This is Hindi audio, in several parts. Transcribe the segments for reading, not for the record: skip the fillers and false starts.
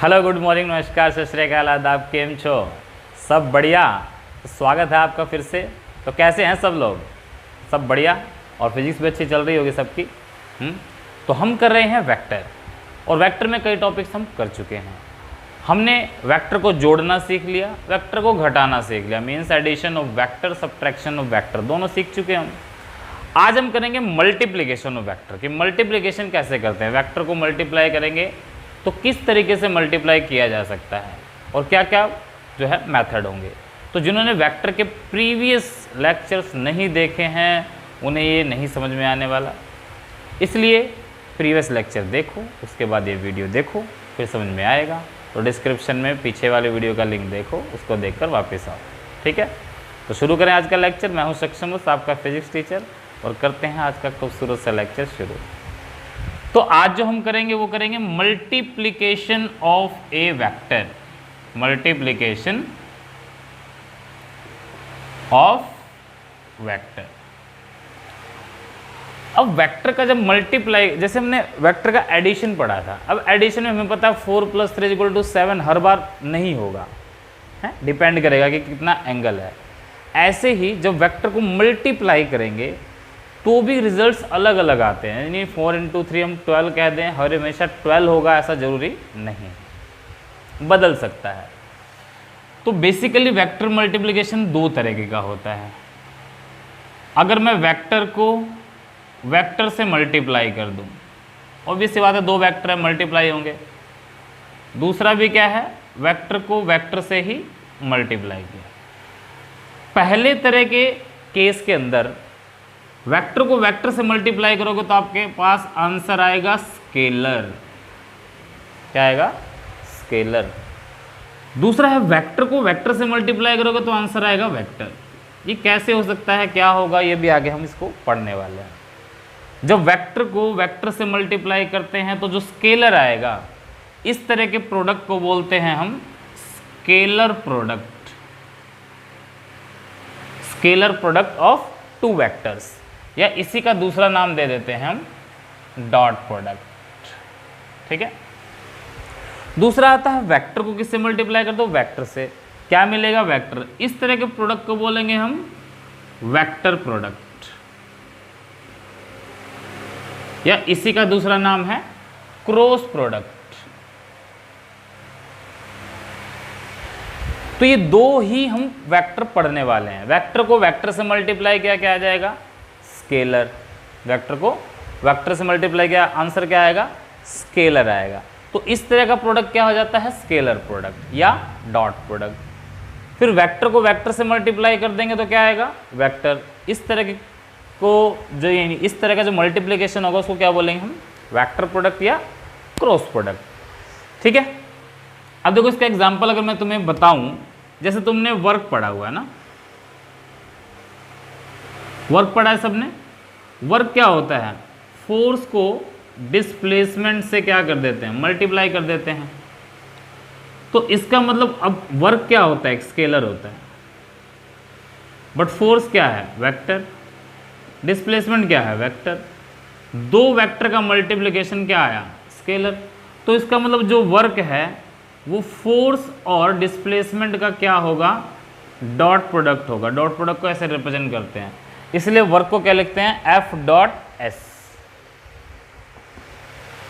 हेलो, गुड मॉर्निंग, नमस्कार, सत श्री अकाल, आदाब, केम छो? सब बढ़िया। तो स्वागत है आपका फिर से। तो कैसे हैं सब लोग? सब बढ़िया। और फिजिक्स भी अच्छी चल रही होगी सबकी। तो हम कर रहे हैं वेक्टर, और वेक्टर में कई टॉपिक्स हम कर चुके हैं। हमने वेक्टर को जोड़ना सीख लिया, वेक्टर को घटाना सीख लिया, means addition of vector, subtraction of vector, दोनों सीख चुके हैं हम। आज हम करेंगे मल्टीप्लिकेशन ऑफ वेक्टर कि मल्टीप्लिकेशन कैसे करते हैं। वेक्टर को मल्टीप्लाई करेंगे तो किस तरीके से मल्टीप्लाई किया जा सकता है और क्या क्या जो है मेथड होंगे। तो जिन्होंने वेक्टर के प्रीवियस लेक्चर्स नहीं देखे हैं उन्हें ये नहीं समझ में आने वाला, इसलिए प्रीवियस लेक्चर देखो, उसके बाद ये वीडियो देखो, फिर समझ में आएगा। तो डिस्क्रिप्शन में पीछे वाले वीडियो का लिंक देखो, उसको देखकर वापस आओ। ठीक है, तो शुरू करें आज का लेक्चर। मैं हूँ सक्षम, आपका फिजिक्स टीचर, और करते हैं आज का खूबसूरत सा लेक्चर शुरू। तो आज जो हम करेंगे वो करेंगे multiplication of a vector, multiplication of vector. अब वेक्टर का जब मल्टीप्लाई, जैसे हमने वेक्टर का एडिशन पढ़ा था, अब एडिशन में हमें पता है 4 + 3 = 7 हर बार नहीं होगा, है, डिपेंड करेगा कि कितना एंगल है। ऐसे ही जब वेक्टर को मल्टीप्लाई करेंगे तो भी रिजल्ट्स अलग अलग आते हैं, यानी 4 × 3 हम 12 कह दें, हर हमेशा 12 होगा ऐसा जरूरी नहीं, बदल सकता है। तो बेसिकली वेक्टर मल्टीप्लिकेशन दो तरीके का होता है। अगर मैं वेक्टर को वेक्टर से मल्टीप्लाई कर दूं, ऑब्वियस सी बात है, दो वेक्टर है, मल्टीप्लाई होंगे। दूसरा भी क्या है, वेक्टर को वेक्टर से ही मल्टीप्लाई किया। पहले तरह के केस के अंदर वेक्टर को वेक्टर से मल्टीप्लाई करोगे तो आपके पास आंसर आएगा स्केलर। क्या आएगा? स्केलर। दूसरा है वेक्टर को वेक्टर से मल्टीप्लाई करोगे तो आंसर आएगा वेक्टर। ये कैसे हो सकता है, क्या होगा, ये भी आगे हम इसको पढ़ने वाले हैं। जब वेक्टर को वेक्टर से मल्टीप्लाई करते हैं तो जो स्केलर आएगा, इस तरह के प्रोडक्ट को बोलते हैं हम scalar product, scalar product of two vectors, या इसी का दूसरा नाम दे देते हैं हम डॉट प्रोडक्ट। ठीक है। दूसरा आता है वेक्टर को किससे मल्टीप्लाई कर दो, वेक्टर से, क्या मिलेगा, वेक्टर। इस तरह के प्रोडक्ट को बोलेंगे हम वेक्टर प्रोडक्ट, या इसी का दूसरा नाम है क्रॉस प्रोडक्ट। तो ये दो ही हम वेक्टर पढ़ने वाले हैं। वेक्टर को वेक्टर से मल्टीप्लाई किया, क्या आ जाएगा, स्केलर। वेक्टर को वेक्टर से मल्टीप्लाई किया, आंसर क्या आएगा, स्केलर आएगा। तो इस तरह का प्रोडक्ट क्या हो जाता है, स्केलर प्रोडक्ट या डॉट प्रोडक्ट। फिर वेक्टर को वेक्टर से मल्टीप्लाई कर देंगे तो क्या आएगा, वेक्टर। इस तरह के को जो यानी इस तरह का जो मल्टीप्लिकेशन होगा उसको क्या बोलेंगे हम, वेक्टर प्रोडक्ट या क्रॉस प्रोडक्ट। ठीक है। अब देखो इसका एग्जांपल अगर मैं तुम्हें बताऊं, जैसे तुमने वर्क पढ़ा हुआ है ना, वर्क पढ़ा है सबने। वर्क क्या होता है, फोर्स को डिस्प्लेसमेंट से क्या कर देते हैं, मल्टीप्लाई कर देते हैं। तो इसका मतलब अब वर्क क्या होता है, एक स्केलर होता है, बट फोर्स क्या है, वेक्टर। डिस्प्लेसमेंट क्या है, वेक्टर। दो वेक्टर का मल्टीप्लिकेशन क्या आया, स्केलर। तो इसका मतलब जो वर्क है वो फोर्स और डिस्प्लेसमेंट का क्या होगा, डॉट प्रोडक्ट होगा। डॉट प्रोडक्ट को ऐसे रिप्रेजेंट करते हैं, इसलिए वर्क को क्या लिखते हैं, F.S।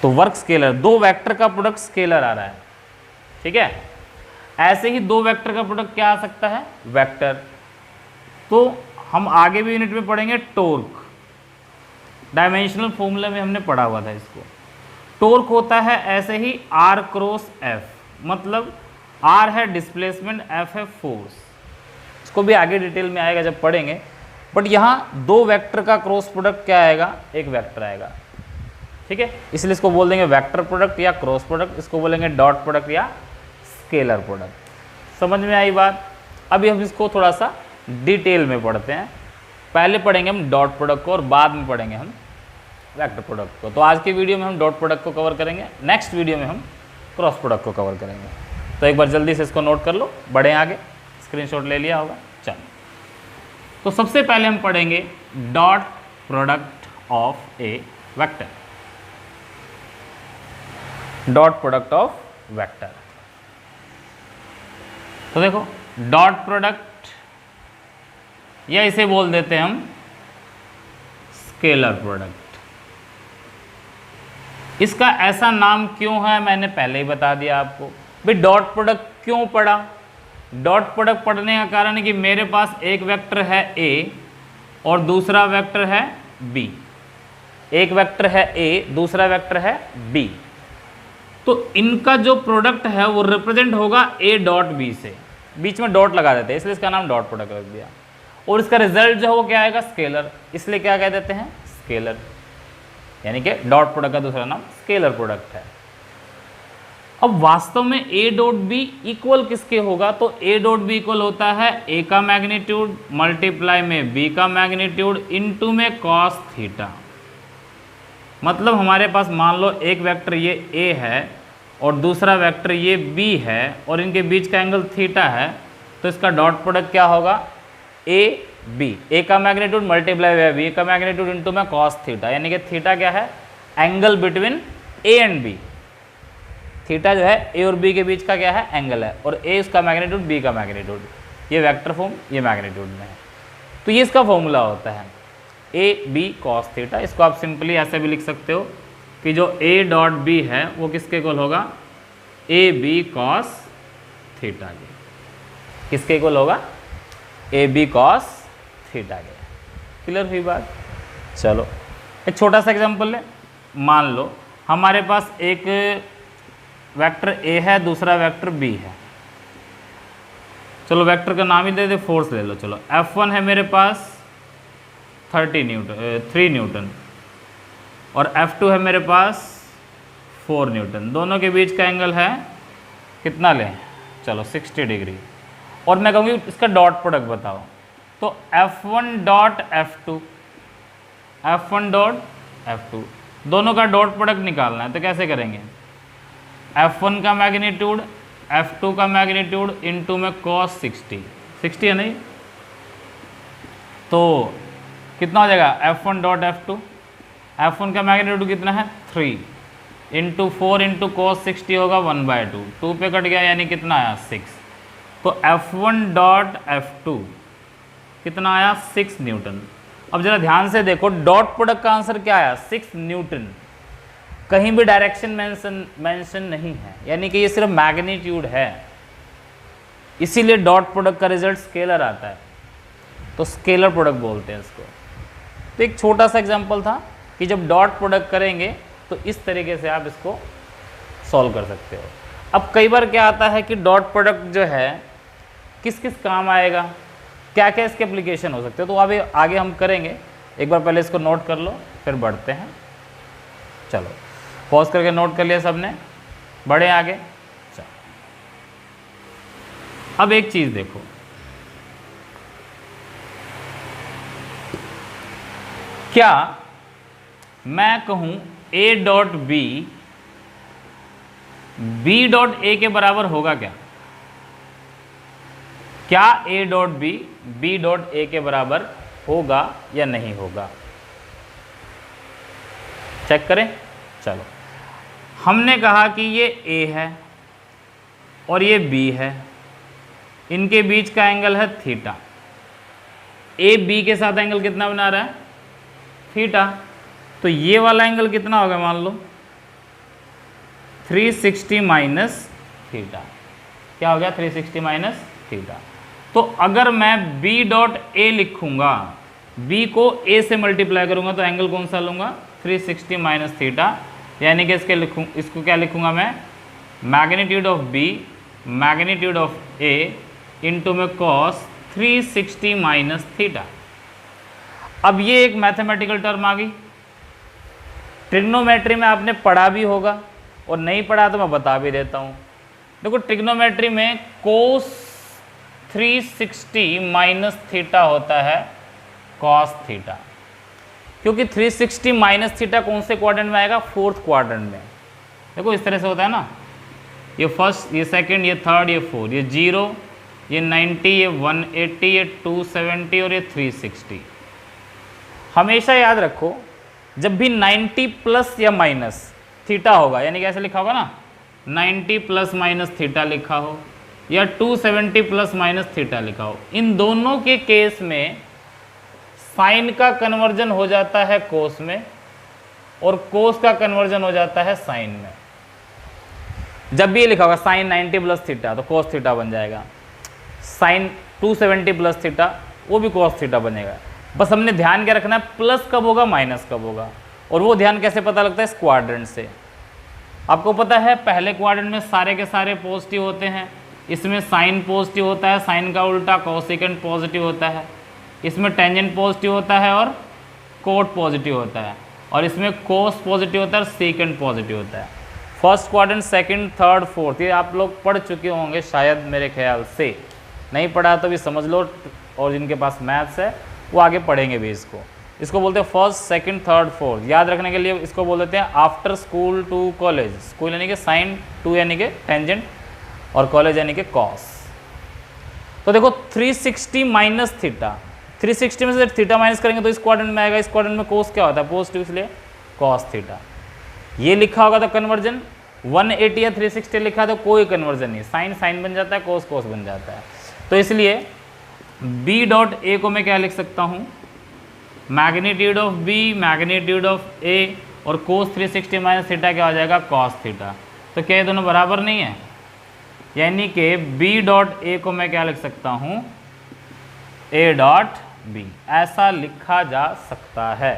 तो वर्क स्केलर, दो वेक्टर का प्रोडक्ट स्केलर आ रहा है। ठीक है। ऐसे ही दो वेक्टर का प्रोडक्ट क्या आ सकता है, वेक्टर। तो हम आगे भी यूनिट में पढ़ेंगे टॉर्क, डायमेंशनल फॉर्मूला में हमने पढ़ा हुआ था इसको। टॉर्क होता है ऐसे ही R×F, मतलब R है डिस्प्लेसमेंट, F है फोर्स। इसको भी आगे डिटेल में आएगा जब पढ़ेंगे, बट यहाँ दो वेक्टर का क्रॉस प्रोडक्ट क्या आएगा, एक वेक्टर आएगा। ठीक है, इसलिए इसको बोल देंगे वेक्टर प्रोडक्ट या क्रॉस प्रोडक्ट, इसको बोलेंगे डॉट प्रोडक्ट या स्केलर प्रोडक्ट। समझ में आई बात? अभी हम इसको थोड़ा सा डिटेल में पढ़ते हैं। पहले पढ़ेंगे हम डॉट प्रोडक्ट को और बाद में पढ़ेंगे हम वेक्टर प्रोडक्ट को। तो आज की वीडियो में हम डॉट प्रोडक्ट को कवर करेंगे, नेक्स्ट वीडियो में हम क्रॉस प्रोडक्ट को कवर करेंगे। तो एक बार जल्दी से इसको नोट कर लो, बढ़े आगे, स्क्रीनशॉट ले लिया होगा। चलो, तो सबसे पहले हम पढ़ेंगे dot product of a vector. Dot product of vector. तो देखो डॉट प्रोडक्ट, या इसे बोल देते हैं हम स्केलर प्रोडक्ट। इसका ऐसा नाम क्यों है मैंने पहले ही बता दिया आपको। भाई डॉट प्रोडक्ट क्यों पढ़ा? डॉट प्रोडक्ट पढ़ने का कारण है कि मेरे पास एक वेक्टर है A और दूसरा वेक्टर है B। एक वेक्टर है A, दूसरा वेक्टर है B। तो इनका जो प्रोडक्ट है वो रिप्रेजेंट होगा A डॉट B से, बीच में डॉट लगा देते हैं, इसलिए इसका नाम डॉट प्रोडक्ट रख दिया। और इसका रिजल्ट जो है वो क्या आएगा? स्केलर, इसलिए क्या कह देते हैं? स्केलर। यानी कि डॉट प्रोडक्ट का दूसरा नाम स्केलर प्रोडक्ट है। अब वास्तव में A डॉट B इक्वल किसके होगा? तो A डॉट B इक्वल होता है A का मैग्नीट्यूड मल्टीप्लाई में B का मैग्नीट्यूड इनटू में कॉस थीटा। मतलब हमारे पास मान लो एक वेक्टर ये A है और दूसरा वेक्टर ये B है और इनके बीच का एंगल थीटा है, तो इसका डॉट प्रोडक्ट क्या होगा? A B, A का मैग्नीट्यूड मल्टीप्लाई बाय B का मैग्नीट्यूड इनटू में कॉस थीटा। यानी कि थीटा क्या है? Angle between A and B। Theta जो है A और B के बीच का क्या है? एंगल है, और A उसका मैग्नीट्यूड B का मैग्नीट्यूड। ये वेक्टर फॉर्म ये मैग्नीट्यूड में है, तो ये इसका फॉर्मूला होता है A B कॉस थीटा। इसको आप सिंपली ऐसे भी लिख सकते हो कि जो A डॉट B है वो किसके इक्वल होगा? A B कॉस थीटा के। किसके इक्वल होगा? A B कॉस थीटा के। क्लियर हुई बात? चलो एक छोटा सा एग्जांपल ले। मान लो हमारे पास एक वेक्टर A है, दूसरा वेक्टर B है। चलो वेक्टर का नाम ही दे दे, फोर्स ले लो। चलो F1 है मेरे पास 3 न्यूटन और F2 है मेरे पास 4 न्यूटन। दोनों के बीच का एंगल है कितना लें? चलो 60 डिग्री। और मैं कहूँगी इसका डॉट प्रोडक्ट बताओ, तो F1 dot F2, F1 dot F2 दोनों का डॉट प्रोडक्ट निकालना है। तो कैसे करेंगे? F1 का मैग्नीट्यूड F2 का मैग्नीट्यूड इनटू में cos 60 है नहीं, तो कितना हो जाएगा? F1 डॉट F2, F1 का मैग्नीट्यूड कितना है? 3 इंटू 4 इंटू cos 60 होगा 1/2, 2 पे कट गया यानी कितना आया? 6। तो F1 डॉट F2 कितना आया? 6 न्यूटन। अब जरा ध्यान से देखो, डॉट प्रोडक्ट का आंसर क्या आया? 6 न्यूटन। कहीं भी डायरेक्शन मेंशन नहीं है, यानी कि ये सिर्फ मैग्नीट्यूड है, इसीलिए डॉट प्रोडक्ट का रिजल्ट स्केलर आता है, तो स्केलर प्रोडक्ट बोलते हैं इसको। तो एक छोटा सा एग्जांपल था कि जब डॉट प्रोडक्ट करेंगे तो इस तरीके से आप इसको सॉल्व कर सकते हो। अब कई बार क्या आता है कि डॉट प्रोडक्ट जो है किस किस काम आएगा, क्या क्या इसके एप्लीकेशन हो सकते हैं, तो अभी आगे हम करेंगे। एक बार पहले इसको नोट कर लो, फिर बढ़ते हैं। चलो पॉज करके नोट कर लिया सबने, बढ़े आगे। चलो अब एक चीज़ देखो, क्या मैं कहूं A dot B dot A के बराबर होगा क्या? क्या A dot B dot A के बराबर होगा या नहीं होगा? चेक करें। चलो हमने कहा कि ये A है और ये B है, इनके बीच का एंगल है थीटा। A B के साथ एंगल कितना बना रहा है? थीटा। तो ये वाला एंगल कितना होगा? मान लो 360 माइनस थीटा। क्या हो गया? 360 माइनस थीटा। तो अगर मैं B डॉट A लिखूंगा, B को A से मल्टीप्लाई करूंगा तो एंगल कौन सा लूंगा? 360 माइनस थीटा। यानी कि इसको क्या लिखूंगा मैं? Magnitude of B magnitude of A into में कॉस 360 माइनस थीटा। अब ये एक मैथमेटिकल टर्म आ गई। ट्रिग्नोमेट्री में आपने पढ़ा भी होगा, और नहीं पढ़ा तो मैं बता भी देता हूँ। देखो ट्रिग्नोमेट्री में कोस 360 माइनस थीटा होता है कॉस थीटा, क्योंकि 360 माइनस थीटा कौन से क्वाड्रेंट में आएगा? फोर्थ क्वाड्रेंट में। देखो इस तरह से होता है ना, ये फर्स्ट, ये सेकंड, ये थर्ड, ये फोर्थ, ये 0, ये 90, ये 180, ये 270 और ये 360। हमेशा याद रखो, जब भी 90 प्लस या माइनस थीटा होगा, यानी कैसे लिखा होगा ना, 90 प्लस माइनस थीटा लिखा हो या 270 प्लस माइनस थीटा लिखा हो, इन दोनों के केस में साइन का कन्वर्जन हो जाता है कोस में और कोस का कन्वर्जन हो जाता है साइन में। जब भी ये लिखा होगा साइन 90 प्लस थीटा तो कोस थीटा बन जाएगा, साइन 270 प्लस थीटा वो भी कोस थीटा बनेगा। बस हमने ध्यान क्या रखना है, प्लस कब होगा माइनस कब होगा, और वो ध्यान कैसे पता लगता है, इस क्वाड्रेंट से। आपको पता है पहले क्वाड्रेंट में सारे के सारे पॉजिटिव होते हैं, इसमें साइन पॉजिटिव होता है, साइन का उल्टा कोसेकेंट पॉजिटिव होता है, इसमें टेंजेंट पॉजिटिव होता है और कोट पॉजिटिव होता है, और इसमें कोस पॉजिटिव होता है और सेकेंड पॉजिटिव होता है। First quadrant, second, third, fourth, ये आप लोग पढ़ चुके होंगे शायद, मेरे ख्याल से। नहीं पढ़ा तो भी समझ लो, और जिनके पास मैथ्स है वो आगे पढ़ेंगे भी इसको। इसको बोलते हैं फर्स्ट, सेकंड, थर्ड, फोर्थ। याद रखने के लिए इसको बोल देते हैं after school to college. School यानी कि साइन, टू यानी कि टेंजेंट, और कॉलेज यानी कि कॉस। तो देखो 360 माइनस थीटा, 360 में से थीटा माइनस करेंगे तो इस क्वाड्रेंट में आएगा। इस क्वाड्रेंट में कोस क्या होता है, पॉजिटिव, इसलिए कॉस थीटा। ये लिखा होगा तो कन्वर्जन 180 या 360 लिखा तो कोई कन्वर्जन नहीं, साइन साइन बन जाता है, कोस कोस बन जाता है। तो इसलिए बी डॉट ए को मैं क्या लिख सकता हूँ, magnitude of B, magnitude of A, और कोस 360 माइनस थीटा क्या हो जाएगा, कॉस थीटा। तो क्या ये दोनों बराबर नहीं है, यानी कि बी डॉट ए को मैं क्या लिख सकता हूँ, ए डॉट बी। ऐसा लिखा जा सकता है,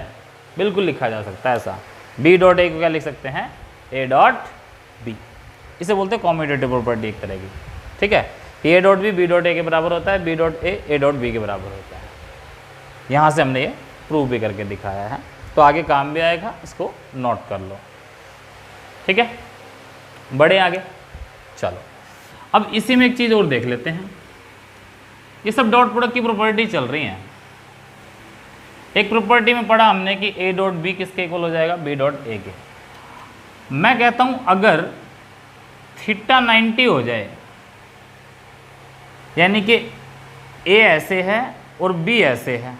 बिल्कुल लिखा जा सकता है ऐसा। बी डॉट ए को क्या लिख सकते हैं, ए डॉट बी। इसे बोलते हैं कॉम्यूटेटिव प्रॉपर्टी एक तरह की, ठीक है। A dot B dot A के बराबर होता है, B dot A dot B के बराबर होता है। यहाँ से हमने ये प्रूव भी करके दिखाया है, तो आगे काम भी आएगा, इसको नोट कर लो, ठीक है। बढ़े आगे, चलो अब इसी में एक चीज़ और देख लेते हैं। ये सब डॉट प्रोडक्ट की प्रॉपर्टी चल रही हैं। एक प्रॉपर्टी में पढ़ा हमने कि ए डॉट बी किसके इक्वल हो जाएगा, बी डॉट ए के। मैं कहता हूं अगर थीटा 90 हो जाए, यानी कि ए ऐसे है और बी ऐसे है,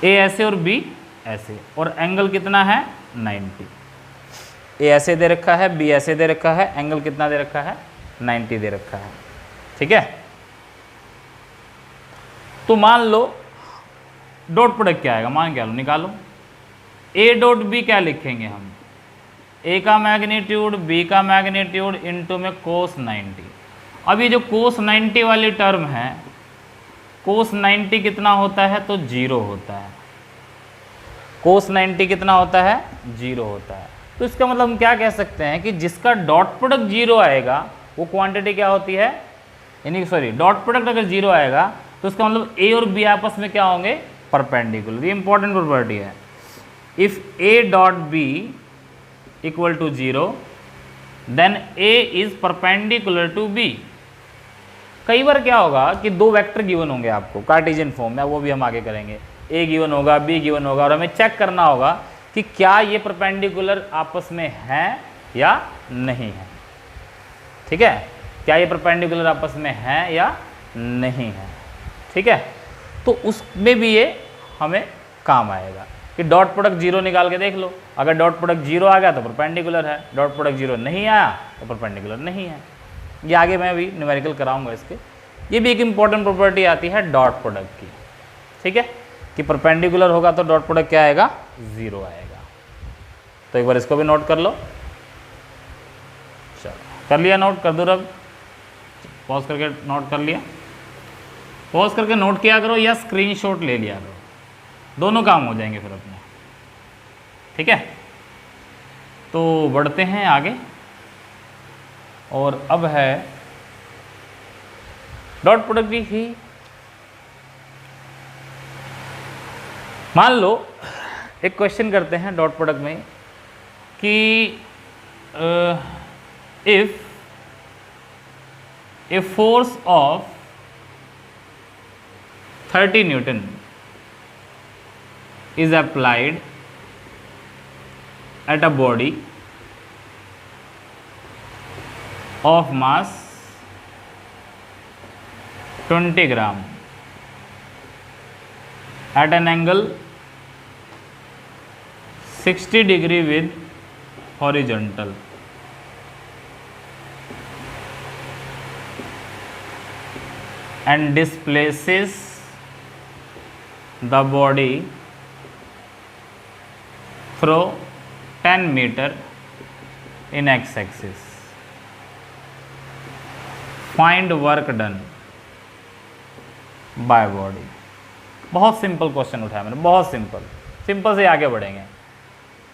ए ऐसे और बी ऐसे, और एंगल कितना है 90। ए ऐसे दे रखा है, बी ऐसे दे रखा है, एंगल कितना दे रखा है 90 दे रखा है, ठीक है। तो मान लो डॉट प्रोडक्ट क्या आएगा, मान क्या लो, निकालो। ए डॉट बी क्या लिखेंगे हम, ए का मैग्नीट्यूड, बी का मैग्नीट्यूड इनटू में कोस 90। अब ये जो कोस 90 वाली टर्म है, कोस 90 कितना होता है, तो 0 होता है। कोस 90 कितना होता है, 0 होता है। तो इसका मतलब हम क्या कह सकते हैं कि जिसका डॉट प्रोडक्ट 0 आएगा वो क्वांटिटी क्या होती है, यानी सॉरी डॉट प्रोडक्ट अगर 0 आएगा तो इसका मतलब ए और बी आपस में क्या होंगे, परपेंडिकुलर। ये इंपॉर्टेंट प्रॉपर्टी है। If A dot B equal to 0 then A is perpendicular to B. कई बार क्या होगा कि दो वेक्टर गिवन होंगे आपको कार्टेशियन फॉर्म में, वो भी हम आगे करेंगे। ए गिवन होगा, बी गिवन होगा, और हमें चेक करना होगा कि क्या ये परपेंडिकुलर आपस में है या नहीं है, ठीक है। क्या ये परपेंडिकुलर आपस में है या नहीं है, ठीक है। तो उसमें भी ये हमें काम आएगा कि डॉट प्रोडक्ट 0 निकाल के देख लो। अगर डॉट प्रोडक्ट 0 आ गया तो परपेंडिकुलर है, डॉट प्रोडक्ट 0 नहीं आया तो परपेंडिकुलर नहीं है। ये आगे मैं अभी न्यूमेरिकल कराऊंगा इसके। ये भी एक इंपॉर्टेंट प्रॉपर्टी आती है डॉट प्रोडक्ट की, ठीक है, कि परपेंडिकुलर होगा तो डॉट प्रोडक्ट क्या आएगा, 0 आएगा। तो एक बार इसको भी नोट कर लो। चलो कर लिया नोट, कर दो रब, पॉज करके नोट कर लिया, पॉज करके नोट किया करो या स्क्रीनशॉट ले लिया करो, दोनों काम हो जाएंगे फिर अपने, ठीक है। तो बढ़ते हैं आगे, और अब है डॉट प्रोडक्ट ही। मान लो एक क्वेश्चन करते हैं डॉट प्रोडक्ट में कि if a force of 30 Newton is applied at a body of mass 20 gram at an angle 60 degree with horizontal, and displaces the body through 10 meter in x-axis. Find work done by body. बहुत सिंपल क्वेश्चन उठाया मैंने, बहुत सिंपल से आगे बढ़ेंगे।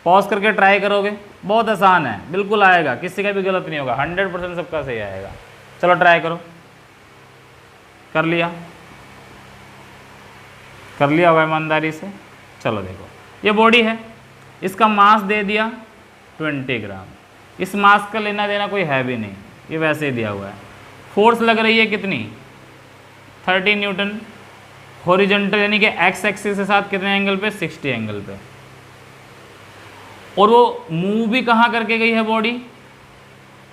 पॉज करके ट्राई करोगे, बहुत आसान है, बिल्कुल आएगा, किसी का भी गलत नहीं होगा, 100% सबका सही आएगा। चलो ट्राई करो। कर लिया होगा ईमानदारी से। चलो देखो, ये बॉडी है, इसका मास दे दिया 20 ग्राम। इस मास का लेना देना कोई है भी नहीं, ये वैसे ही दिया हुआ है। फोर्स लग रही है कितनी, 30 न्यूटन हॉरिजॉन्टल, यानी कि एक्स एक्सिस के साथ कितने एंगल पे, 60 एंगल पे। और वो मूव भी कहाँ करके गई है बॉडी,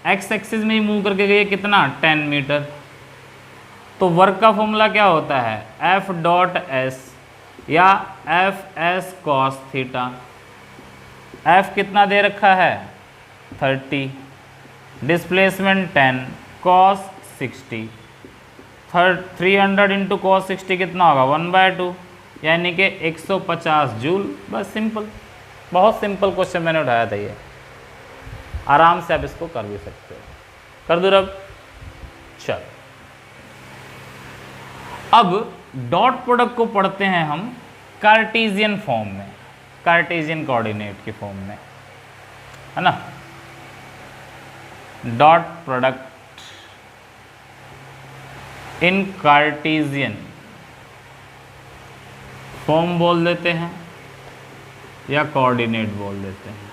एक्स एक्सिस में ही मूव करके गई है, कितना, 10 मीटर। तो वर्क का फॉर्मूला क्या होता है, एफ डॉट एस या F S cos theta. F कितना दे रखा है, 30, डिस्प्लेसमेंट 10, कॉस 60, 300 इंटू कॉस 60 कितना होगा, 1/2, यानी कि 150 जूल। बस सिंपल, बहुत सिंपल क्वेश्चन मैंने उठाया था ये, आराम से आप इसको कर भी सकते हो। कर दो अब। चल, अब डॉट प्रोडक्ट को पढ़ते हैं हम कार्टेशियन फॉर्म में, कार्टेशियन कोऑर्डिनेट की फॉर्म में, है ना। Dot product in Cartesian form बोल देते हैं या कोऑर्डिनेट बोल देते हैं।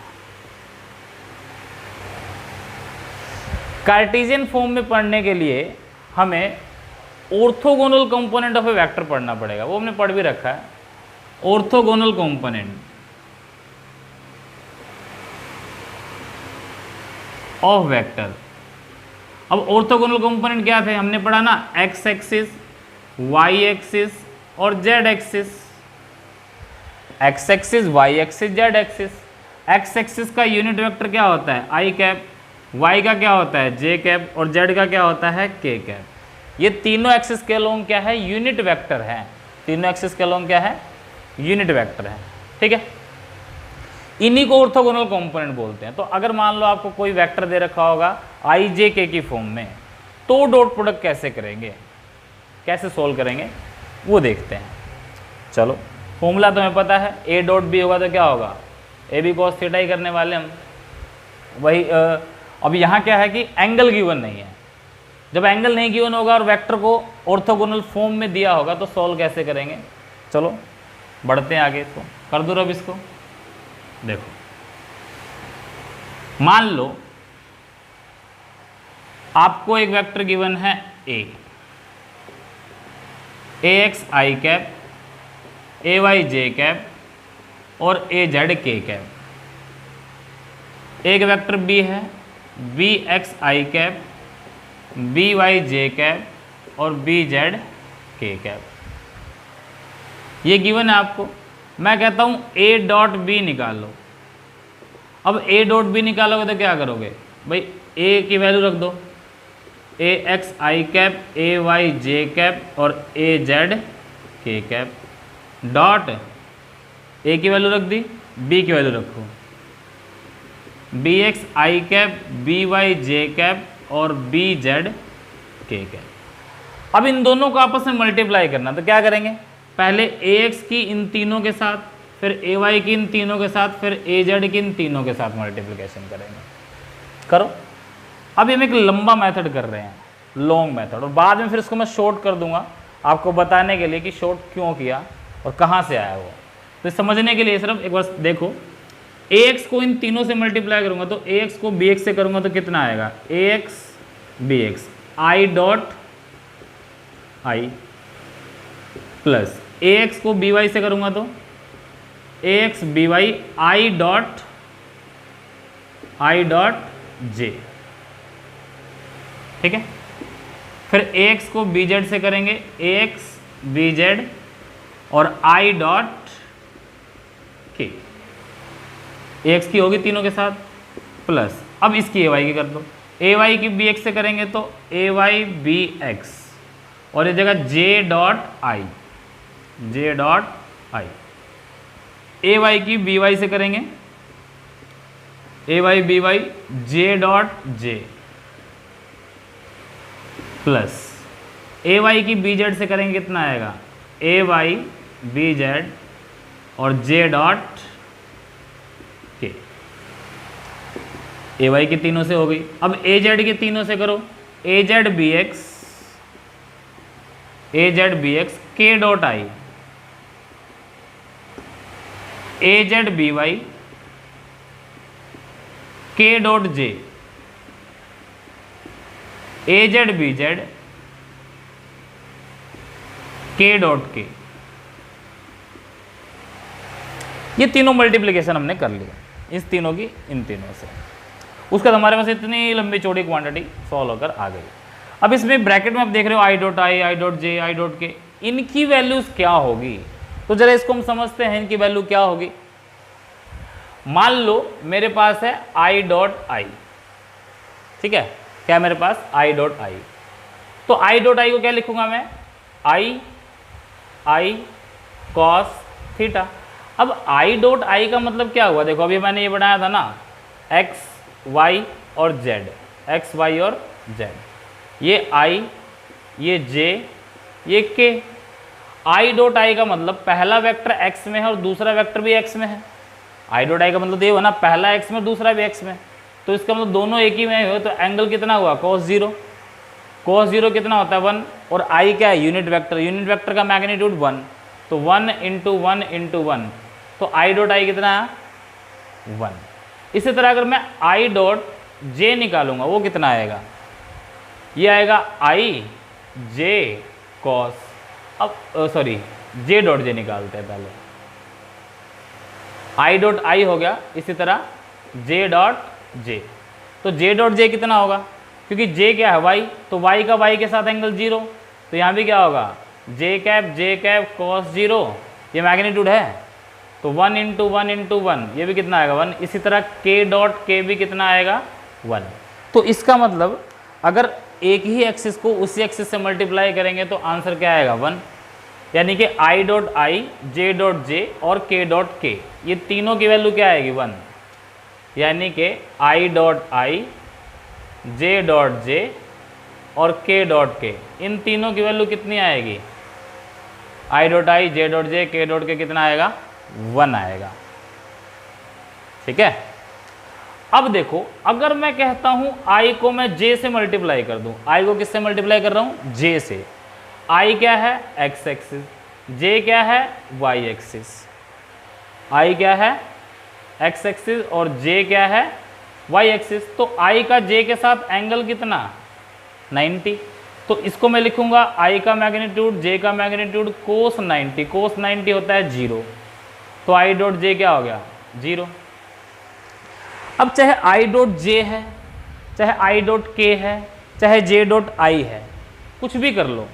कार्टेशियन फॉर्म में पढ़ने के लिए हमें orthogonal component of a vector पढ़ना पड़ेगा, वो हमने पढ़ भी रखा है। Orthogonal component of vector. अब ऑर्थोगोनल कंपोनेंट क्या थे, हमने पढ़ा ना, एक्स एक्सिस, वाई एक्सिस और Z axis. X axis, Y axis, Z axis. X axis का यूनिट वेक्टर क्या होता है, आई कैप, वाई का क्या होता है, जे कैप, और जेड का क्या होता है, के कैप। ये तीनों एक्सिस के अलोंग क्या है, यूनिट वेक्टर है। तीनों एक्सिस के अलोंग क्या है, यूनिट वेक्टर है, ठीक है। इन्हीं को ऑर्थोगोनल कंपोनेंट बोलते हैं। तो अगर मान लो आपको कोई वेक्टर दे रखा होगा आई जे के की फॉर्म में, तो डॉट प्रोडक्ट कैसे करेंगे, कैसे सोल्व करेंगे, वो देखते हैं। चलो, फॉर्मूला तुम्हें पता है, ए डॉट बी होगा तो क्या होगा, ए बी कॉस थीटा ही करने वाले हम। वही अब यहाँ क्या है कि एंगल गिवन नहीं है। जब एंगल नहीं गिवन होगा और वेक्टर को ऑर्थोगोनल फॉर्म में दिया होगा तो सॉल्व कैसे करेंगे। चलो बढ़ते हैं आगे, इसको कर दो अब। इसको देखो, मान लो आपको एक वेक्टर गिवन है ए एक्स आई कैप, ए वाई जे कैप और ए जेड के कैप। एक वेक्टर बी है बी एक्स आई कैप, बी वाई जे कैप और बी जेड के कैप। ये गिवन है आपको। मैं कहता हूँ ए डॉट बी निकालो। अब ए डॉट बी निकालोगे तो क्या करोगे भाई, ए की वैल्यू रख दो, ए एक्स आई कैप, ए वाई जे कैप और ए जेड के कैप, डॉट ए की वैल्यू रख दी, बी की वैल्यू रखो, बी एक्स आई कैप, बी वाई जे कैप और बी जेड के कैप। अब इन दोनों को आपस में मल्टीप्लाई करना, तो क्या करेंगे, पहले ए एक्स की इन तीनों के साथ, फिर ए वाई की इन तीनों के साथ, फिर ए जेड की इन तीनों के साथ मल्टीप्लिकेशन करेंगे। करो। अब हम एक लंबा मेथड कर रहे हैं, लॉन्ग मेथड, और बाद में फिर इसको मैं शॉर्ट कर दूंगा आपको बताने के लिए कि शॉर्ट क्यों किया और कहाँ से आया वो। तो समझने के लिए सिर्फ एक बार देखो, ए एक्स को इन तीनों से मल्टीप्लाई करूंगा तो ए एक्स को बी एक्स से करूंगा तो कितना आएगा, A X B X, I dot I, plus A X को बी वाई से करूंगा तो A X B Y, I dot J, ठीक है। फिर ए एक्स को बी जेड से करेंगे, ए एक्स बी जेड और आई डॉट के। ए एक्स की होगी तीनों के साथ, प्लस अब इसकी ए वाई की कर दो, ए वाई की बी एक्स से करेंगे तो ए वाई बी एक्स, और ये जगह J dot I, J dot I. A Y की बी वाई से करेंगे A Y B Y J dot J, plus A Y की बी जेड से करेंगे कितना आएगा, ए वाई बी जेड और जे डॉट के। ए वाई की तीनों से हो गई। अब ए जेड की तीनों से करो, A Z B X, A Z B X के dot I, A Z B Y के dot J, A Z B Z के डॉट के। ये तीनों मल्टीप्लिकेशन हमने कर लिया, इस तीनों की इन तीनों से। उसके बाद हमारे पास इतनी लंबी चौड़ी क्वांटिटी सॉल्व होकर आ गई। अब इसमें ब्रैकेट में आप देख रहे हो आई dot I, I dot J, I dot के, इनकी वैल्यूज क्या होगी? तो जरा इसको हम समझते हैं, इनकी वैल्यू क्या होगी। मान लो मेरे पास है आई डॉट आई, ठीक है, क्या मेरे पास आई डॉट आई। तो आई डॉट आई को क्या लिखूंगा मैं, आई आई कॉस थीटा। अब आई डॉट आई का मतलब क्या हुआ, देखो अभी मैंने ये बनाया था ना, एक्स वाई और जेड, एक्स वाई और जेड, ये आई, ये जे, ये के। आई डॉट आई का मतलब पहला वेक्टर एक्स में है और दूसरा वेक्टर भी एक्स में है। आई डॉट आई का मतलब ये हुआ ना, पहला एक्स में दूसरा भी एक्स में, तो इसका मतलब दोनों एक ही में हो, तो एंगल कितना हुआ, cos जीरो। cos जीरो कितना होता है 1, और आई क्या है, यूनिट वेक्टर, यूनिट वेक्टर का मैग्नीट्यूड 1, तो 1 इंटू 1 इंटू 1, तो आई डॉट आई कितना है 1। इसी तरह अगर मैं आई डॉट जे निकालूंगा वो कितना आएगा, ये आएगा आई जे कॉस, अब सॉरी जे डॉट जे निकालते हैं पहले, आई डॉट आई हो गया, इसी तरह जे डॉट जे, तो जे डॉट जे कितना होगा, क्योंकि जे क्या है वाई, तो वाई का वाई के साथ एंगल 0, तो यहाँ भी क्या होगा जे कैप कॉस 0, ये मैग्नीट्यूड है, तो 1 इंटू 1 इंटू 1, ये भी कितना आएगा 1। इसी तरह के डॉट के भी कितना आएगा 1। तो इसका मतलब अगर एक ही एक्सिस को उसी एक्सिस से मल्टीप्लाई करेंगे तो आंसर क्या आएगा 1, यानी कि आई डॉट आई, जे डॉट जे और के डॉट के, ये तीनों की वैल्यू क्या आएगी 1, यानी कि आई डॉट आई, जे डॉट जे और के डॉट के, इन तीनों की वैल्यू कितनी आएगी, आई डॉट आई, जे डॉट जे, के डॉट के कितना आएगा 1 आएगा, ठीक है। अब देखो अगर मैं कहता हूं आई को मैं जे से मल्टीप्लाई कर दूं, आई को किससे मल्टीप्लाई कर रहा हूं, जे से। आई क्या है एक्स एक्सिस, जे क्या है वाई एक्सिस, आई क्या है एक्स एक्सिस और जे क्या है वाई एक्सिस। तो आई का जे के साथ एंगल कितना 90, तो इसको मैं लिखूंगा आई का मैग्नीट्यूड, जे का मैग्नीट्यूड कोस 90, कोस 90 होता है 0, तो आई डॉट जे क्या हो गया 0। अब चाहे आई डॉट जे है, चाहे आई डॉट के है, चाहे जे डॉट आई है, कुछ भी कर लो,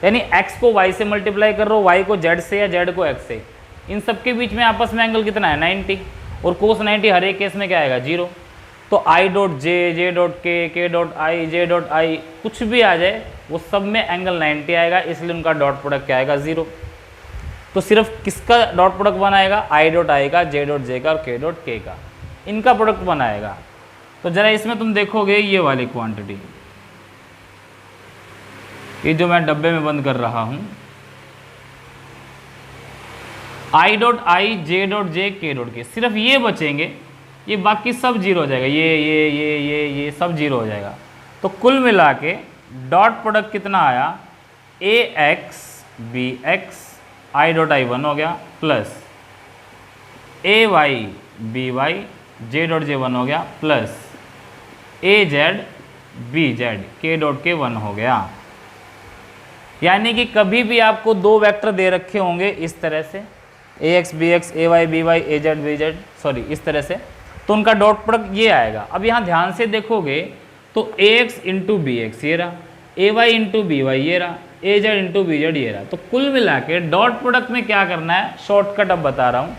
यानी x को y से मल्टीप्लाई कर रहे हो, y को z से या z को x से, इन सब के बीच में आपस में एंगल कितना है 90, और कोस 90 हर एक केस में क्या आएगा 0। तो I dot J, J dot K dot I, J dot I, कुछ भी आ जाए वो सब में एंगल 90 आएगा, इसलिए उनका डॉट प्रोडक्ट क्या आएगा 0। तो सिर्फ किसका डॉट प्रोडक्ट बनाएगा, आई डॉट आई का, जे डॉट जे का और के डॉट के का, इनका प्रोडक्ट बनाएगा। तो जरा इसमें तुम देखोगे ये वाली क्वांटिटी, ये जो मैं डब्बे में बंद कर रहा हूं, आई डॉट आई, जे डॉट जे, के डॉट के, सिर्फ ये बचेंगे, ये बाकी सब 0 हो जाएगा, ये सब 0 हो जाएगा। तो कुल मिला के डॉट प्रोडक्ट कितना आया, A X B X, I dot I 1 हो गया, plus A Y B Y, J dot J 1 हो गया, plus A Z B Z, के डॉट के 1 हो गया। यानी कि कभी भी आपको दो वेक्टर दे रखे होंगे इस तरह से, ए एक्स बी एक्स, ए वाई बी वाई, ए जेड बी जेड, सॉरी इस तरह से, तो उनका डॉट प्रोडक्ट ये आएगा। अब यहाँ ध्यान से देखोगे तो A x into B x ये रहा, ए वाई इंटू बी वाई ये रहा, ए जेड इंटू बी जेड ये रहा। तो कुल मिला के डॉट प्रोडक्ट में क्या करना है, शॉर्टकट अब बता रहा हूँ,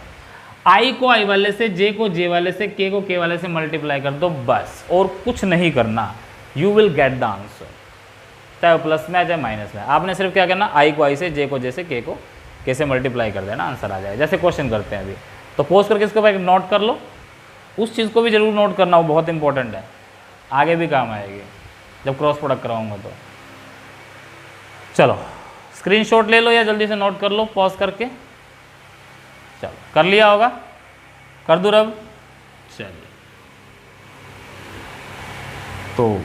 आई को आई वाले से, जे को जे वाले से, के को के वाले से मल्टीप्लाई कर दो बस, और कुछ नहीं करना, you will get the answer, चाहे प्लस में आ चाहे माइनस में। आपने सिर्फ क्या करना, आई को आई से, जे को जे से, के को के से मल्टीप्लाई कर देना, आंसर आ जाएगा। जैसे क्वेश्चन करते हैं अभी, तो पोस्ट करके इसको भाई नोट कर लो, उस चीज़ को भी जरूर नोट करना, वो बहुत इंपॉर्टेंट है, आगे भी काम आएगी जब क्रॉस प्रोडक्ट कराऊंगा तो। चलो स्क्रीनशॉट ले लो या जल्दी से नोट कर लो पॉज करके। चलो कर लिया होगा, कर दूँ रब? चलिए तो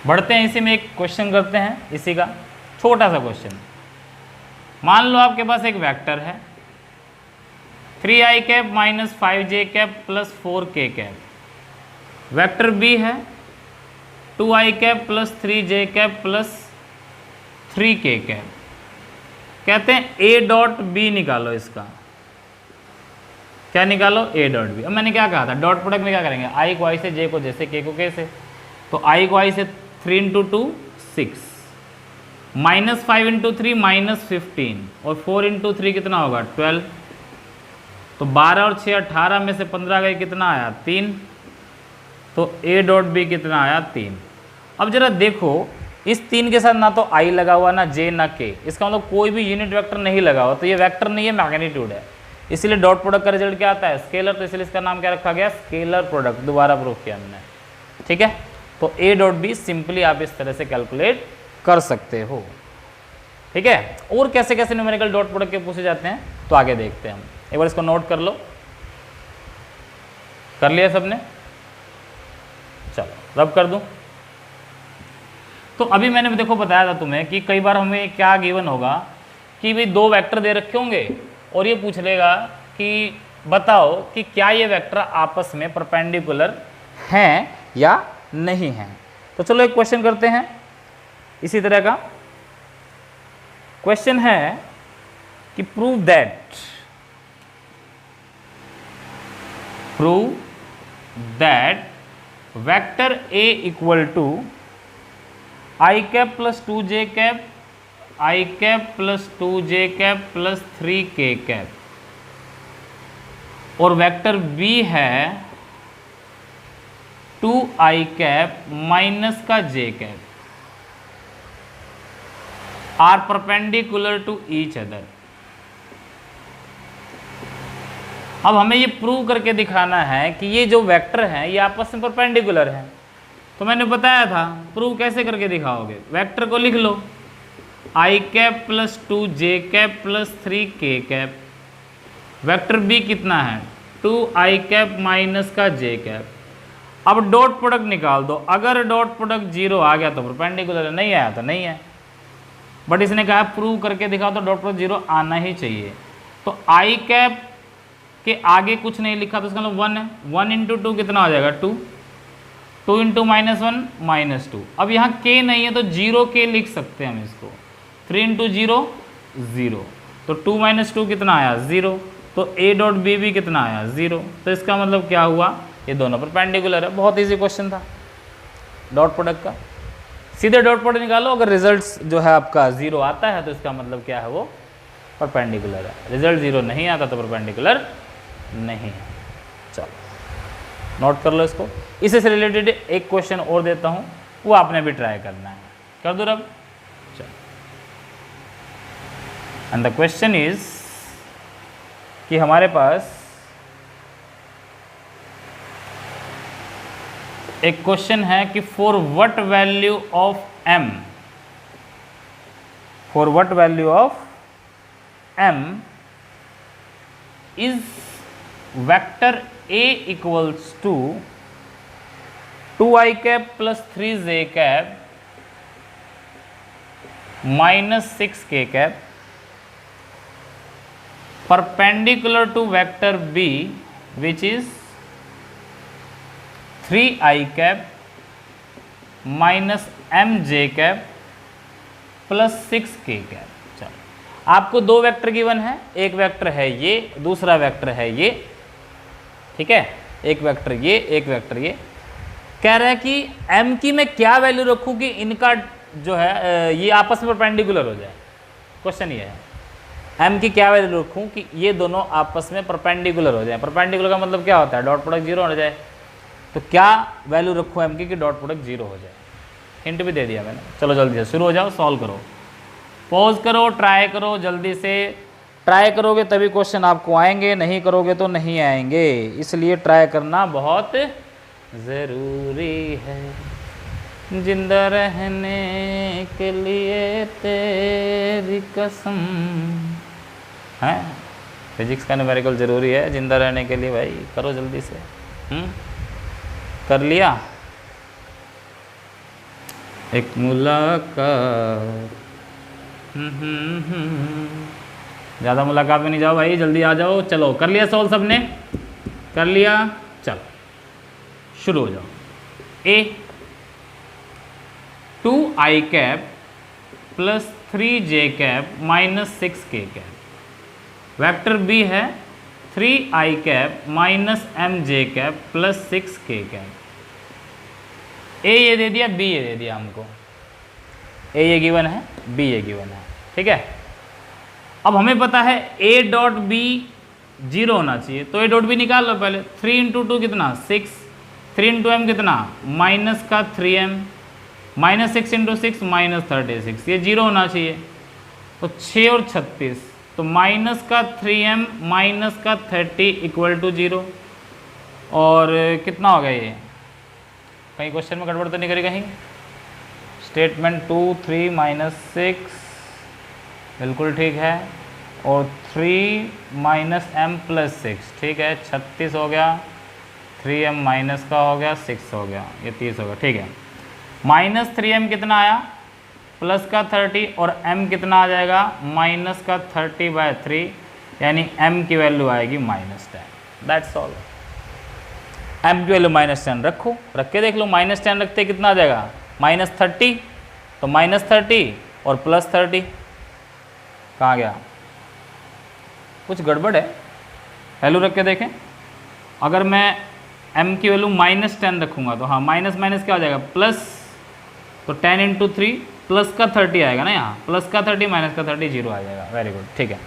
बढ़ते हैं, इसी में एक क्वेश्चन करते हैं, इसी का छोटा सा क्वेश्चन। मान लो आपके पास एक वेक्टर है 3i cap minus 5j cap plus 4k cap, vector B है 2i cap plus 3j cap plus 3k cap. कहते हैं a डॉट b निकालो, इसका क्या निकालो, a डॉट b। अब मैंने क्या कहा था, डॉट प्रोडक्ट में क्या करेंगे, i को i से, j को j से, k को k से। तो i को i से 3 इंटू 2 6, माइनस 5 इंटू 3 माइनस 15, और 4 इंटू 3 कितना होगा 12। तो 12 और 6 18 में से 15 गए, कितना आया 3। तो a डॉट b कितना आया 3। अब जरा देखो, इस 3 के साथ ना तो i लगा हुआ, ना j ना k, इसका मतलब कोई भी यूनिट वेक्टर नहीं लगा हुआ, तो ये वेक्टर नहीं है, मैग्नीट्यूड है। इसीलिए डॉट प्रोडक्ट का रिजल्ट क्या आता है, स्केलर, तो इसलिए इसका नाम क्या रखा गया, स्केलर प्रोडक्ट। दोबारा प्रूफ किया हमने, ठीक है। तो a डॉट b सिंपली आप इस तरह से कैलकुलेट कर सकते हो, ठीक है। और कैसे कैसे न्यूमेरिकल डॉट प्रोडक्ट के पूछे जाते हैं तो आगे देखते हैं हम। एक बार इसको नोट कर लो, कर लिया सबने? चलो रब कर दूं। तो अभी मैंने देखो बताया था तुम्हें कि कई बार हमें क्या गिवन होगा कि भाई दो वेक्टर दे रखे होंगे और ये पूछ लेगा कि बताओ कि क्या ये वेक्टर आपस में परपेंडिकुलर हैं या नहीं हैं। तो चलो एक क्वेश्चन करते हैं इसी तरह का। क्वेश्चन है कि prove that vector a equal to i cap plus 2j cap, i cap plus 2j cap plus 3k cap, और वेक्टर b है 2i कैप माइनस का j cap, are perpendicular to each other. अब हमें ये प्रूव करके दिखाना है कि ये जो वेक्टर हैं ये आपस में परपेंडिकुलर हैं। तो मैंने बताया था प्रूव कैसे करके दिखाओगे, वेक्टर को लिख लो i cap plus 2j cap plus 3k cap, vector b कितना है 2i कैप माइनस का j कैप। अब डॉट प्रोडक्ट निकाल दो, अगर डॉट प्रोडक्ट 0 आ गया तो परपेंडिकुलर है, नहीं आया तो नहीं है। बट इसने कहा प्रूव करके दिखाओ तो डॉट प्रोडक्ट 0 आना ही चाहिए। तो i कैप के आगे कुछ नहीं लिखा तो इसका मतलब 1 है, 1 इंटू 2 कितना हो जाएगा 2, 2 इंटू माइनस 1 माइनस 2। अब यहाँ k नहीं है तो 0k लिख सकते हैं हम इसको, 3 इंटू 0 0, तो 2 माइनस 2 कितना आया 0, तो a डॉट b भी कितना आया 0। तो इसका मतलब क्या हुआ, ये दोनों परपेंडिकुलर है। बहुत ईजी क्वेश्चन था डॉट प्रोडक्ट का, सीधे डॉट प्रोडक्ट निकालो। अगर रिजल्ट जो है आपका 0 आता है तो इसका मतलब क्या है, वो परपेंडिकुलर है। रिजल्ट 0 नहीं आता तो परपेंडिकुलर नहीं है। चलो नोट कर लो इसको। इसी से रिलेटेड एक क्वेश्चन और देता हूं, वो आपने भी ट्राई करना है। कर दो रब? चलो, एंड द क्वेश्चन इज कि हमारे पास एक क्वेश्चन है कि for what value of m, for what value of m is vector a equals to 2i cap plus 3j cap minus 6k cap perpendicular to vector b which is 3i cap minus mj cap plus 6k cap. चलो, आपको दो वेक्टर गिवन है, एक वेक्टर है ये, दूसरा वेक्टर है ये, ठीक है। एक वेक्टर ये, एक वेक्टर ये। कह रहा है कि m की मैं क्या वैल्यू रखूं कि इनका जो है ये आपस में परपेंडिकुलर हो जाए। क्वेश्चन ये है, m की क्या वैल्यू रखूँ कि ये दोनों आपस में परपेंडिकुलर हो जाए। परपेंडिकुलर का मतलब क्या होता है, डॉट प्रोडक्ट जीरो हो जाए। तो क्या वैल्यू रखूँ m की कि डॉट प्रोडक्ट जीरो हो जाए। हिंट भी दे दिया मैंने। चलो जल्दी से शुरू हो जाओ, सॉल्व करो, पॉज करो, ट्राई करो, जल्दी से ट्राई करोगे तभी क्वेश्चन आपको आएंगे, नहीं करोगे तो नहीं आएंगे, इसलिए ट्राई करना बहुत ज़रूरी है। जिंदा रहने के लिए तेरी कसम है। फिजिक्स का न्यूमेरिकल ज़रूरी है जिंदा रहने के लिए भाई। करो जल्दी से। कर लिया। एक मुलाकात, ज़्यादा मुलाकात में नहीं जाओ भाई, जल्दी आ जाओ। चलो कर लिया सॉल्व सबने, कर लिया। चलो शुरू हो जाओ। A 2i cap plus 3j cap minus 6k cap. Vector B है 3i cap minus mj cap plus 6k cap. A ये दे दिया, बी ये दे दिया हमको। ए ये गिवन है, बी ये गिवन है, ठीक है। अब हमें पता है ए डॉट बी जीरो होना चाहिए, तो ए डॉट बी निकाल लो पहले। 3 इंटू 2 कितना 6, 3 इंटू एम कितना माइनस का 3m, माइनस 6 इंटू 6 माइनस 36, ये जीरो होना चाहिए। तो 6 और 36, तो माइनस का 3m माइनस का 30 इक्वल टू 0। और कितना हो गया ये, कहीं क्वेश्चन में गड़बड़ तो नहीं करी कहीं। स्टेटमेंट 2 3 माइनस 6 बिल्कुल ठीक है, और 3 माइनस एम प्लस 6 ठीक है। 36 हो गया, 3m माइनस का हो गया, 6 हो गया, ये 30 हो गया, ठीक है। माइनस 3m कितना आया, प्लस का 30, और m कितना आ जाएगा माइनस का 30/3, यानी m की वैल्यू आएगी -10। That's all. m की वैल्यू -10 रखो, रख के देख लो। -10 रखते कितना आ जाएगा -30, तो -30 और प्लस 30 कहाँ गया, कुछ गड़बड़ है। वैल्यू रख के देखें। अगर मैं m की वैल्यू -10 रखूँगा तो हाँ माइनस माइनस क्या हो जाएगा प्लस, तो 10 इंटू 3 प्लस का 30 आएगा ना, यहाँ प्लस का 30 माइनस का 30 0 आ जाएगा। वेरी गुड, ठीक है।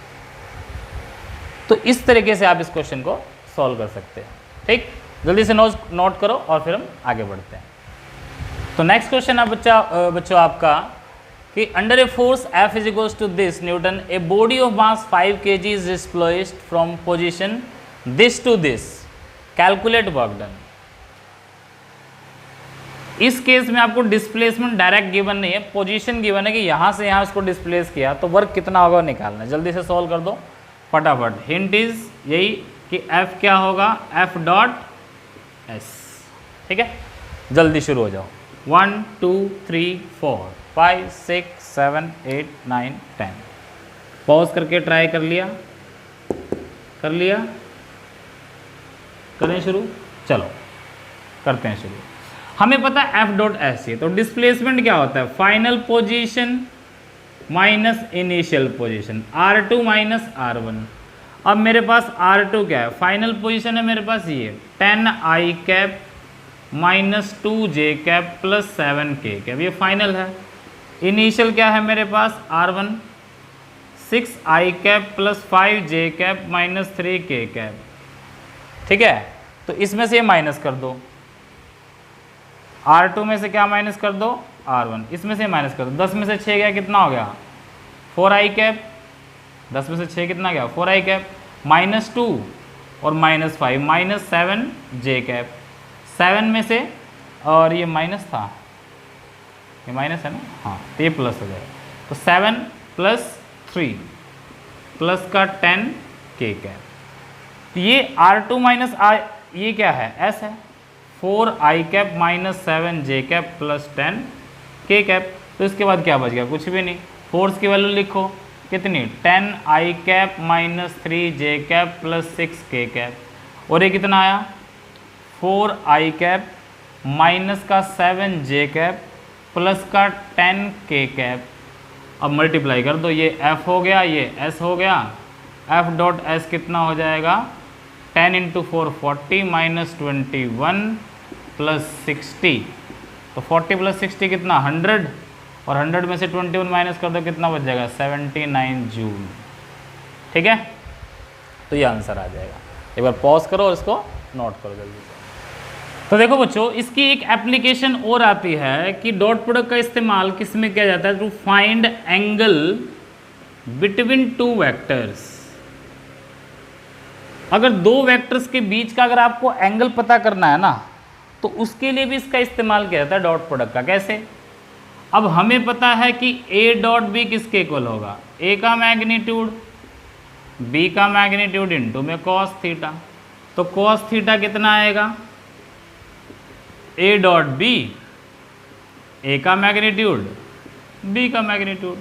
तो इस तरीके से आप इस क्वेश्चन को सॉल्व कर सकते हैं, ठीक। जल्दी से नोट करो और फिर हम आगे बढ़ते हैं। तो नेक्स्ट क्वेश्चन है बच्चों आपका कि under a force F is equals to this Newton a body of mass 5 kg is displaced from position this to this, calculate work done. इस केस में आपको डिस्प्लेसमेंट डायरेक्ट गिवन नहीं है, पोजीशन गिवन है कि यहाँ से यहाँ उसको डिस्प्लेस किया, तो वर्क कितना होगा निकालना है। जल्दी से सॉल्व कर दो फटाफट। हिंट इज यही कि F क्या होगा, F डॉट S, ठीक है। जल्दी शुरू हो जाओ। 1 2 3 4 5 6 7 8 9 10। पॉज करके ट्राई कर लिया, कर लिया, करें शुरू। चलो करते हैं शुरू। हमें पता है F डॉट S है, तो डिस्प्लेसमेंट क्या होता है, final position minus initial position, R2 minus R1। अब मेरे पास R2 क्या है, फाइनल पोजीशन है मेरे पास ये 10i cap minus 2j cap plus 7k cap, ये फाइनल है। इनिशियल क्या है मेरे पास R1 6i cap plus 5j cap minus 3k cap, ठीक है। तो इसमें से ये माइनस कर दो, R2 में से क्या माइनस कर दो R1, इसमें से माइनस कर दो। 10 में से 6 गया, कितना हो गया 4i कैप, 10 में से 6 कितना गया 4i कैप, माइनस 2 और माइनस 5 माइनस 7j कैप। 7 में से, और ये माइनस था, ये माइनस है ना, हाँ तो ये प्लस हो जाएगा। तो 7 प्लस 3 प्लस का 10k कैप। तो ये R2 माइनस ये क्या है S है, 4i cap minus 7j cap plus 10k cap. तो इसके बाद क्या बच गया, कुछ भी नहीं। फोर्स की वैल्यू लिखो कितनी, 10i cap minus 3j cap plus 6k cap, और ये कितना आया 4i कैप माइनस का 7j कैप प्लस का 10k कैप। अब मल्टीप्लाई कर दो, ये F हो गया, ये S हो गया। F डॉट S कितना हो जाएगा, 10 इंटू 4 40 माइनस 21 प्लस 60, तो 40 प्लस 60 कितना 100, और 100 में से 21 माइनस कर दो कितना बच जाएगा 79 जूल। ठीक है, तो ये आंसर आ जाएगा। एक बार पॉज करो और इसको नोट करो जल्दी से। तो देखो बच्चों, इसकी एक एप्लीकेशन और आती है कि डॉट प्रोडक्ट का इस्तेमाल किस में किया जाता है, to find angle between two vectors. अगर दो वेक्टर्स के बीच का अगर आपको एंगल पता करना है ना, तो उसके लिए भी इसका इस्तेमाल किया जाता है डॉट प्रोडक्ट का। कैसे? अब हमें पता है कि ए डॉट बी किसके इक्वल होगा, ए का मैग्नीट्यूड बी का मैग्नीट्यूड इनटू में कॉस थीटा। तो कॉस थीटा कितना आएगा, ए डॉट बी, ए का मैग्नीट्यूड बी का मैग्नीट्यूड।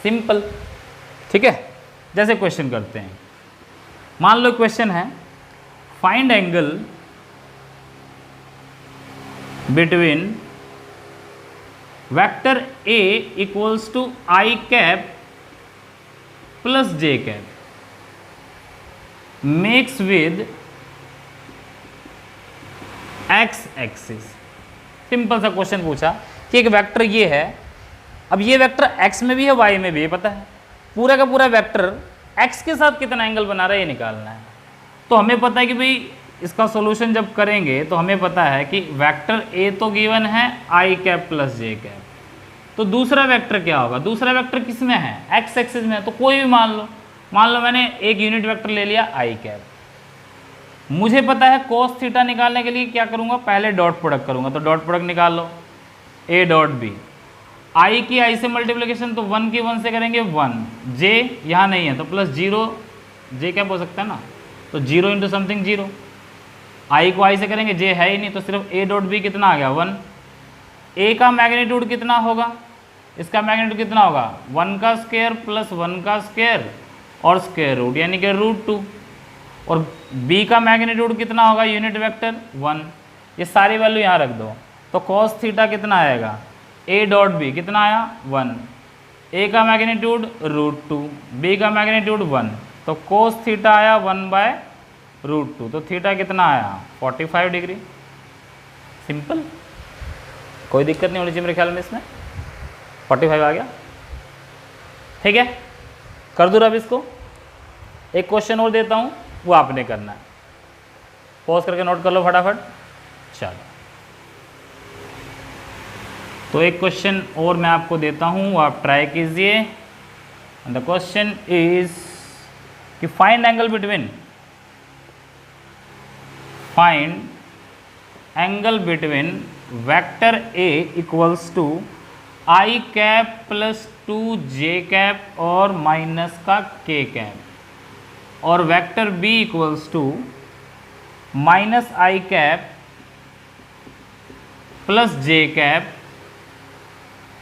सिंपल, ठीक है। जैसे क्वेश्चन करते हैं, मान लो क्वेश्चन है find angle between vector A equals to I cap plus J cap makes with X axis. Simple सा क्वेश्चन पूछा कि एक वेक्टर ये है, अब ये वेक्टर एक्स में भी है वाई में भी है, पता है पूरा का पूरा वेक्टर एक्स के साथ कितना एंगल बना रहा है ये निकालना है। तो हमें पता है कि भाई इसका सॉल्यूशन जब करेंगे तो हमें पता है कि वेक्टर ए तो गिवन है आई कैप प्लस जे कैप, तो दूसरा वेक्टर क्या होगा, दूसरा वेक्टर किस में है, एक्स एक्सिस में है। तो कोई भी मान लो मैंने एक यूनिट वेक्टर ले लिया आई कैप। मुझे पता है cos थीटा निकालने के लिए क्या करूंगा, पहले डॉट प्रोडक्ट करूंगा। तो डॉट प्रोडक्ट निकाल लो, ए डॉट बी, आई की आई से मल्टीप्लिकेशन तो 1 की 1 से करेंगे 1, जे यहाँ नहीं है तो प्लस 0, जे क्या हो सकता है ना, तो 0 इंटू समथिंग 0। आई को आई से करेंगे, जे है ही नहीं, तो सिर्फ ए डॉट बी कितना आ गया 1। ए का मैग्नीट्यूड कितना होगा, इसका मैग्नीट्यूड कितना होगा 1 का स्क्वायर प्लस 1 का स्क्वायर और स्क्वायर रूट यानी कि √2। और b का मैग्नीट्यूड कितना होगा यूनिट वेक्टर 1। ये सारी वैल्यू यहाँ रख दो। तो cos थीटा कितना आएगा, a डॉट बी कितना आया 1, a का मैग्नीट्यूड √2, b का मैग्नीट्यूड 1, तो cos थीटा आया 1/√2। तो थीटा कितना आया 45 डिग्री। सिंपल, कोई दिक्कत नहीं होनी चाहिए मेरे ख्याल में, इसमें 45 आ गया। ठीक है, कर दूँ अब इसको। एक क्वेश्चन और देता हूँ, वो आपने करना है, पॉज करके नोट कर लो फटाफट। चलो, तो एक क्वेश्चन और मैं आपको देता हूँ, वो आप ट्राई कीजिए। द क्वेश्चन इज कि find angle between vector A equals to I cap plus 2 J cap और माइनस का के कैप, और vector b equals to minus I cap plus J cap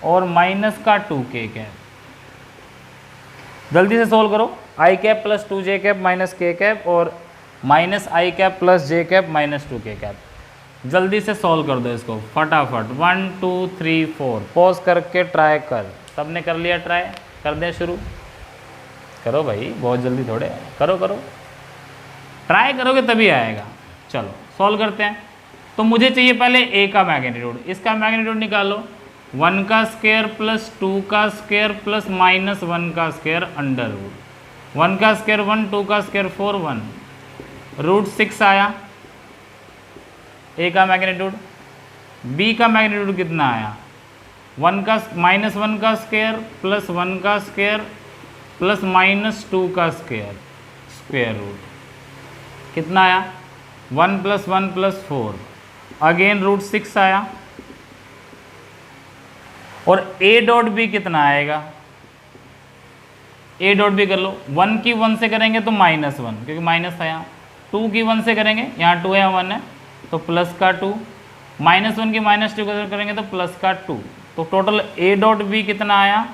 और माइनस का 2k कैप। जल्दी से सोल्व करो, I cap plus 2j cap minus k cap और minus I cap plus j cap minus 2k cap. जल्दी से सोल्व कर दो इसको फटाफट, 1 2 3 4, पॉज करके ट्राई कर। सबने कर लिया ट्राई, कर दें शुरू, करो भाई, बहुत जल्दी थोड़े, करो ट्राई करोगे तभी आएगा। चलो सॉल्व करते हैं। तो मुझे चाहिए पहले a का मैग्नीट्यूड, इसका मैग्नीट्यूड निकालो 1 का स्क्वायर प्लस 2 का स्क्वायर प्लस माइनस 1 का स्क्वायर अंडर रूट। 1 का स्क्वायर 1, 2 का स्क्वायर 4, 1 √6 आया a का मैग्नीट्यूड। b का मैग्नीट्यूड कितना आया 1 का माइनस 1 का स्क्वायर प्लस 1 का स्क्वायर प्लस माइनस 2 का स्क्वायर रूट, कितना आया 1 + 1 + 4, अगेन √6 आया। और a डॉट बी कितना आएगा, a डॉट बी कर लो, 1 की 1 से करेंगे तो -1 क्योंकि माइनस आया, 2 की 1 से करेंगे, यहाँ 2 है 1 है तो प्लस का 2, -1 की -2 करेंगे तो प्लस का 2। तो टोटल a डॉट बी कितना आया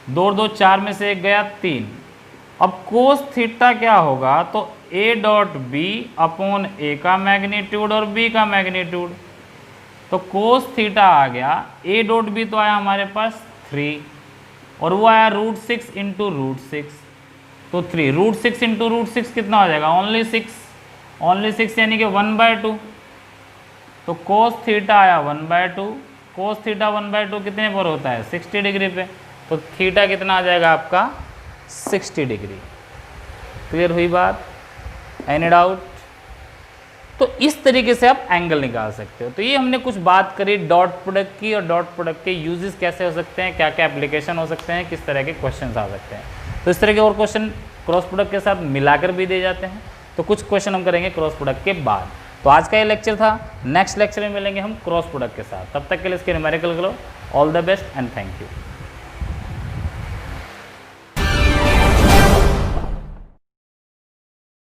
2 और 2 4 में से 1 गया 3। अब कोस थीटा क्या होगा, तो a dot B upon a का मैग्नीट्यूड और b का मैग्नीट्यूड। तो कोस थीटा आ गया, a डॉट बी तो आया हमारे पास 3 और वो आया √6 इंटू √6, तो 3 √6 इंटू √6 कितना हो जाएगा ओनली 6 यानी कि 1/2। तो कोस थीटा आया 1/2, कोस थीटा 1/2 कितने पर होता है 60 डिग्री पे। तो थीटा कितना आ जाएगा आपका 60 डिग्री। क्लियर हुई बात? Any doubt? तो इस तरीके से आप एंगल निकाल सकते हो। तो ये हमने कुछ बात करी डॉट प्रोडक्ट की, और डॉट प्रोडक्ट के यूजेस कैसे हो सकते हैं, क्या क्या एप्लीकेशन हो सकते हैं, किस तरह के क्वेश्चंस आ सकते हैं। तो इस तरह के और क्वेश्चन क्रॉस प्रोडक्ट के साथ मिलाकर भी दिए जाते हैं। तो कुछ क्वेश्चन हम करेंगे क्रॉस प्रोडक्ट के बाद। तो आज का ये लेक्चर था, नेक्स्ट लेक्चर में मिलेंगे हम क्रॉस प्रोडक्ट के साथ। तब तक के लिए इसके न्यूमेरिकल करो। All the best and thank you.